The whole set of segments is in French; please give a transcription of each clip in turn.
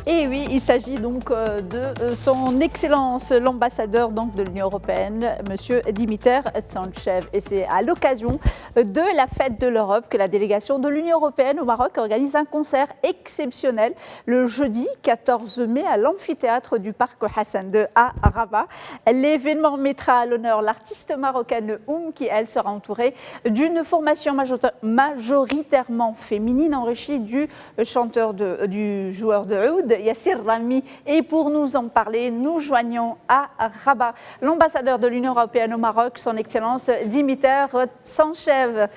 Et oui, il s'agit donc de son Excellence, l'ambassadeur donc de l'Union européenne, Monsieur Dimitar Tsanchtev. Et c'est à l'occasion de la fête de l'Europe que la délégation de l'Union européenne au Maroc organise un concert exceptionnel le jeudi 14 mai à l'amphithéâtre du parc Hassan II à Rabat. L'événement mettra à l'honneur l'artiste marocaine Oum qui, elle, sera entourée d'une formation majoritairement féminine enrichie du joueur de oud, Yassir Rami. Et pour nous en parler, nous joignons à Rabat l'ambassadeur de l'Union européenne au Maroc, son Excellence Dimitar Tsanchtev.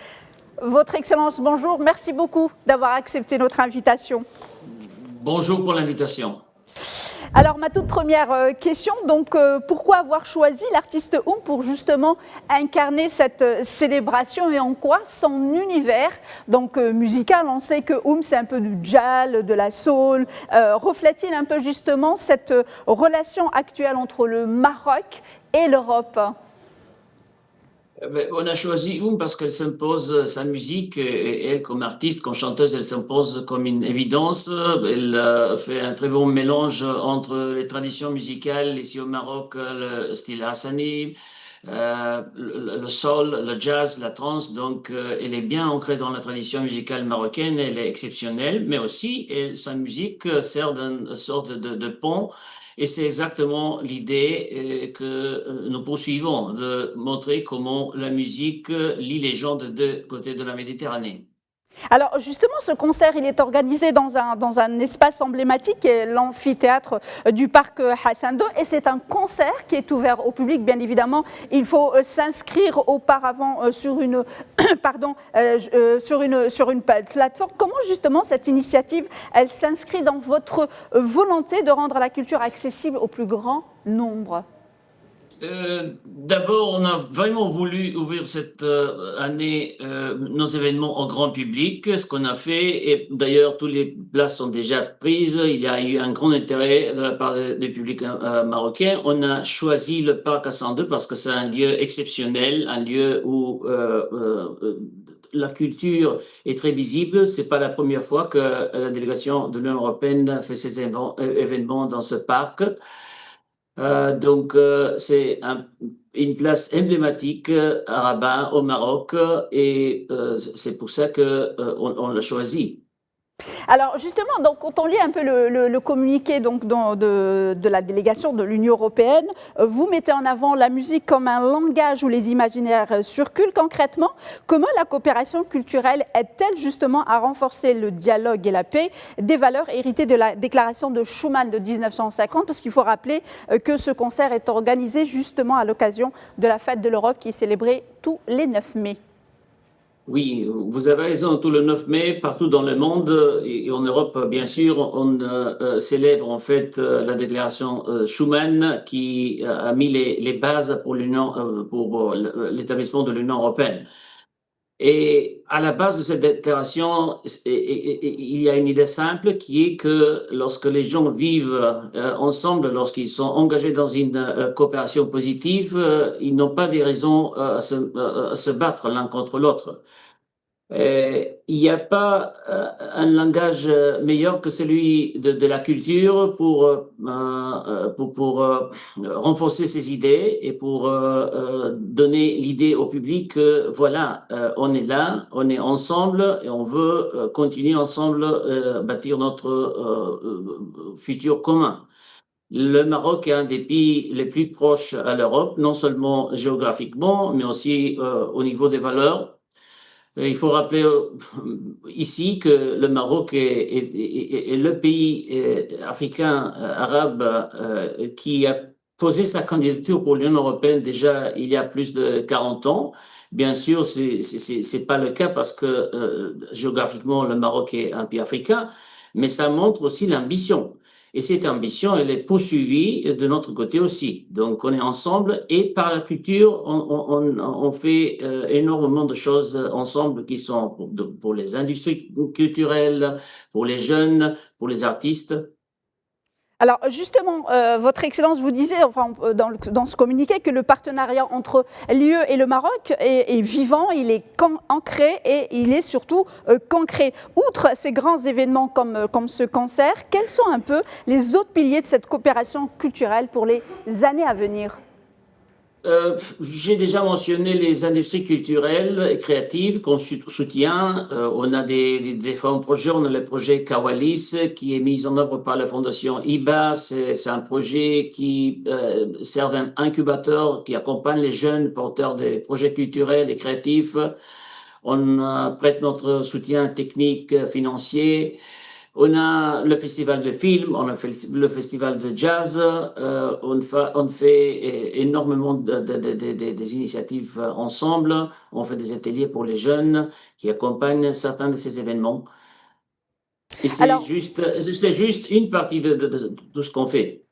Votre Excellence, bonjour, merci beaucoup d'avoir accepté notre invitation. Bonjour pour l'invitation. Alors, ma toute première question, donc, pourquoi avoir choisi l'artiste Oum pour justement incarner cette célébration et en quoi son univers donc, musical, on sait que Oum c'est un peu du jazz, de la soul, reflète-t-il un peu justement cette relation actuelle entre le Maroc et l'Europe ? On a choisi Oum parce qu'elle s'impose, sa musique, et elle comme artiste, comme chanteuse, elle s'impose comme une évidence. Elle fait un très bon mélange entre les traditions musicales, ici au Maroc, le style hassani, le soul, le jazz, la trance. Donc, elle est bien ancrée dans la tradition musicale marocaine, elle est exceptionnelle, mais aussi sa musique sert d'une sorte de pont. Et c'est exactement l'idée que nous poursuivons, de montrer comment la musique lie les gens de deux côtés de la Méditerranée. Alors justement, ce concert, il est organisé dans un espace emblématique, qui est l'amphithéâtre du parc Hassan II, et c'est un concert qui est ouvert au public, bien évidemment. Il faut s'inscrire auparavant sur une, sur une plateforme. Comment justement cette initiative, elle s'inscrit dans votre volonté de rendre la culture accessible au plus grand nombre ? D'abord, on a vraiment voulu ouvrir cette année nos événements au grand public, ce qu'on a fait, et d'ailleurs, toutes les places sont déjà prises. Il y a eu un grand intérêt de la part du public marocain. On a choisi le parc Hassan II parce que c'est un lieu exceptionnel, un lieu où la culture est très visible. C'est pas la première fois que la délégation de l'Union européenne fait ces événements dans ce parc. C'est une place emblématique à Rabat, au Maroc, et c'est pour ça qu'on l'a choisi. Alors justement, donc, quand on lit un peu le communiqué donc, de la délégation de l'Union européenne, vous mettez en avant la musique comme un langage où les imaginaires circulent concrètement. Comment la coopération culturelle aide-t-elle justement à renforcer le dialogue et la paix, des valeurs héritées de la déclaration de Schuman de 1950 ? Parce qu'il faut rappeler que ce concert est organisé justement à l'occasion de la fête de l'Europe qui est célébrée tous les 9 mai. Oui, vous avez raison, tout le 9 mai, partout dans le monde et en Europe, bien sûr, on célèbre en fait la déclaration Schuman qui a mis les bases pour pour l'établissement de l'Union européenne. Et à la base de cette déclaration, il y a une idée simple qui est que lorsque les gens vivent ensemble, lorsqu'ils sont engagés dans une coopération positive, ils n'ont pas des raisons à se battre l'un contre l'autre. Il n'y a pas un langage meilleur que celui de la culture pour renforcer ses idées et pour donner l'idée au public que voilà, on est là, on est ensemble et on veut continuer ensemble bâtir notre futur commun. Le Maroc est un des pays les plus proches à l'Europe, non seulement géographiquement, mais aussi au niveau des valeurs. Il faut rappeler ici que le Maroc est le pays africain, arabe, qui a posé sa candidature pour l'Union européenne déjà il y a plus de 40 ans. Bien sûr, c'est pas le cas parce que géographiquement, le Maroc est un pays africain, mais ça montre aussi l'ambition. Et cette ambition, elle est poursuivie de notre côté aussi. Donc, on est ensemble et par la culture, on fait énormément de choses ensemble qui sont pour les industries culturelles, pour les jeunes, pour les artistes. Alors justement, Votre Excellence, vous disiez enfin, dans ce communiqué que le partenariat entre l'UE et le Maroc est vivant, il est ancré et il est surtout concret. Outre ces grands événements comme ce concert, quels sont un peu les autres piliers de cette coopération culturelle pour les années à venir ? J'ai déjà mentionné les industries culturelles et créatives qu'on soutient. On a des différents projets. On a le projet Kawalis qui est mis en œuvre par la fondation IBA. C'est un projet qui sert d'incubateur qui accompagne les jeunes porteurs des projets culturels et créatifs. On prête notre soutien technique, financier. On a le festival de films, on a fait le festival de jazz, on fait énormément des initiatives ensemble, on fait des ateliers pour les jeunes qui accompagnent certains de ces événements. Et c'est juste une partie de tout ce qu'on fait.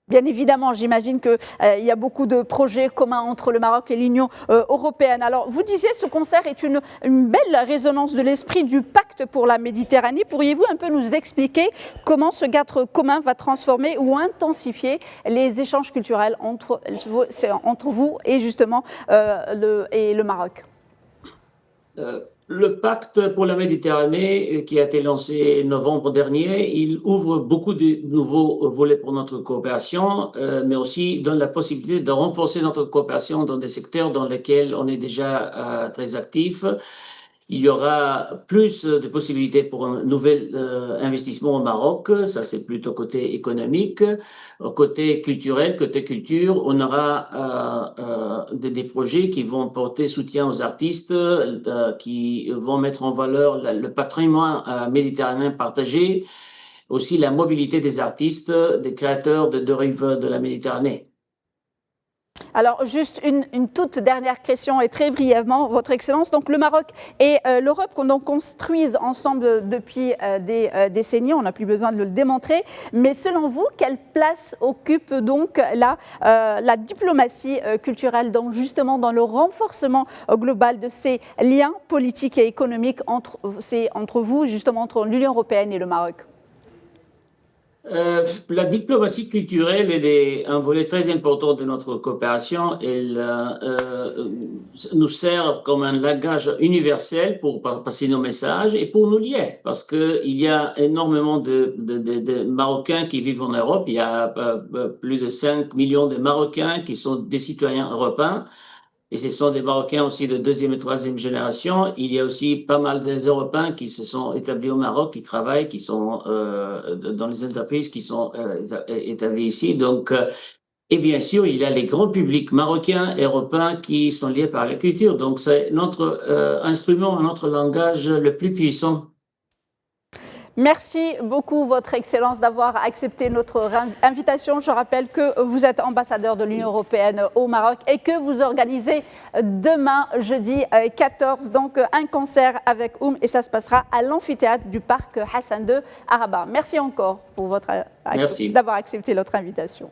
Bien évidemment, j'imagine qu'il y a beaucoup de projets communs entre le Maroc et l'Union européenne. Alors, vous disiez ce concert est une belle résonance de l'esprit du pacte pour la Méditerranée. Pourriez-vous un peu nous expliquer comment ce cadre commun va transformer ou intensifier les échanges culturels entre vous et justement le Maroc ? Le pacte pour la Méditerranée qui a été lancé en novembre dernier, il ouvre beaucoup de nouveaux volets pour notre coopération, mais aussi donne la possibilité de renforcer notre coopération dans des secteurs dans lesquels on est déjà très actif. Il y aura plus de possibilités pour un nouvel investissement au Maroc. Ça, c'est plutôt côté économique. Côté culturel, côté culture, on aura des projets qui vont porter soutien aux artistes, qui vont mettre en valeur le patrimoine méditerranéen partagé, aussi la mobilité des artistes, des créateurs de deux rives de la Méditerranée. Alors, juste une toute dernière question et très brièvement, Votre Excellence. Donc, le Maroc et l'Europe construisent ensemble depuis des décennies, on n'a plus besoin de le démontrer. Mais selon vous, quelle place occupe donc la diplomatie culturelle, donc justement dans le renforcement global de ces liens politiques et économiques entre vous, justement entre l'Union européenne et le Maroc ? La diplomatie culturelle est un volet très important de notre coopération. Elle nous sert comme un langage universel pour passer nos messages et pour nous lier, parce qu'il y a énormément de Marocains qui vivent en Europe. Il y a plus de 5 millions de Marocains qui sont des citoyens européens. Et ce sont des Marocains aussi de deuxième et troisième génération. Il y a aussi pas mal des Européens qui se sont établis au Maroc, qui travaillent, qui sont dans les entreprises qui sont établies ici. Donc, et bien sûr, il y a les grands publics marocains et européens qui sont liés par la culture. Donc, c'est notre instrument, notre langage le plus puissant. Merci beaucoup, Votre Excellence, d'avoir accepté notre invitation. Je rappelle que vous êtes ambassadeur de l'Union européenne au Maroc et que vous organisez demain, jeudi 14, donc un concert avec et ça se passera à l'amphithéâtre du parc Hassan II à Rabat. Merci encore pour d'avoir accepté notre invitation.